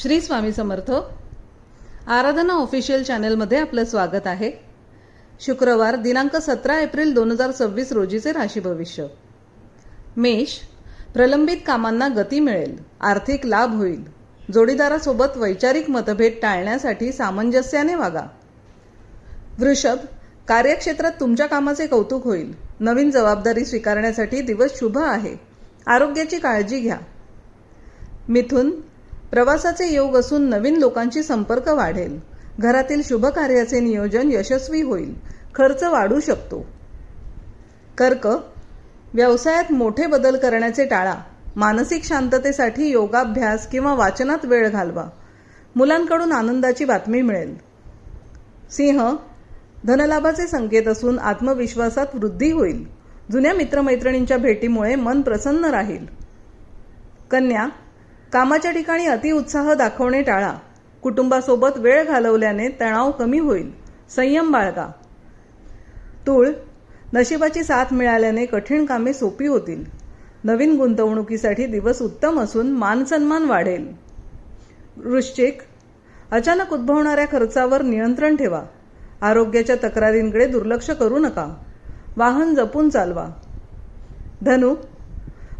श्री स्वामी समर्थ। आराधना official चॅनलमध्ये आपलं स्वागत आहे। शुक्रवार दिनांक 17 एप्रिल 2026 रोजीचे राशी भविष्य। मेष, प्रलंबित कामांना गती मिळेल, आर्थिक लाभ होईल। जोडीदारासोबत वैचारिक मतभेद टाळण्यासाठी सामंजस्याने वागा। वृषभ, कार्यक्षेत्रात तुमच्या कामाचे कौतुक होईल। नवीन जबाबदारी स्वीकारण्यासाठी दिवस शुभ आहे। आरोग्याची काळजी घ्या। मिथुन, प्रवासाचे योग असून नवीन लोकांची संपर्क वाढेल। घरातील शुभ कार्याचे नियोजन यशस्वी होईल। खर्च वाढू शकतो। कर्क, व्यवसायात मोठे बदल करण्याचे टाळा। मानसिक शांततेसाठी योगाभ्यास किंवा वाचनात वेळ घालवा। मुलांकडून आनंदाची बातमी मिळेल। सिंह, धनलाभाचे संकेत असून आत्मविश्वासात वृद्धी होईल। जुन्या मित्रमैत्रिणींच्या भेटीमुळे मन प्रसन्न राहील। कन्या, कामाच्या ठिकाणी अतिउत्साह दाखवणे टाळा। कुटुंबासोबत वेळ घालवल्याने तणाव कमी होईल। संयम बाळगा। तूळ, नशिबाची साथ मिळाल्याने कठीण कामे सोपी होतील। नवीन गुंतवणुकीसाठी दिवस उत्तम असून मानसन्मान वाढेल। वृश्चिक, अचानक उद्भवणाऱ्या खर्चावर नियंत्रण ठेवा। आरोग्याच्या तक्रारींकडे दुर्लक्ष करू नका। वाहन जपून चालवा। धनु,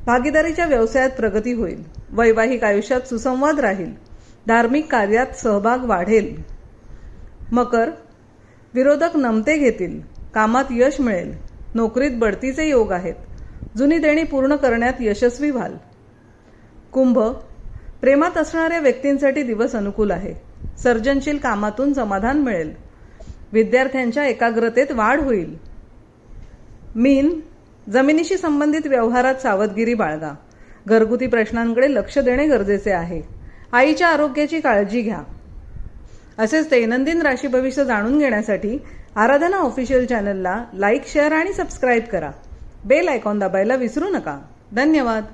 भागीदारीच्या व्यवसायात प्रगती होईल। वैवाहिक आयुष्यात सुसंवाद राहील। धार्मिक कार्यात सहभाग वाढेल। मकर, विरोधक नमते घेतील। कामात यश मिळेल। नोकरीत बढतीचे योग आहेत। जुनी देणी पूर्ण करण्यात यशस्वी व्हाल। कुंभ, प्रेमात असणाऱ्या व्यक्तींसाठी दिवस अनुकूल आहे। सर्जनशील कामातून समाधान मिळेल। विद्यार्थ्यांच्या एकाग्रतेत वाढ होईल। मीन, जमिनीशी संबंधित व्यवहारात सावधगिरी बाळगा। घरगुती प्रश्नांकडे लक्ष देणे गरजेचे आहे। आईच्या आरोग्याची काळजी घ्या। असेच दैनंदिन राशी भविष्य जाणून घेण्यासाठी आराधना ऑफिशियल चॅनलला लाईक, शेअर आणि सबस्क्राईब करा। बेल आयकॉन दाबायला विसरू नका। धन्यवाद।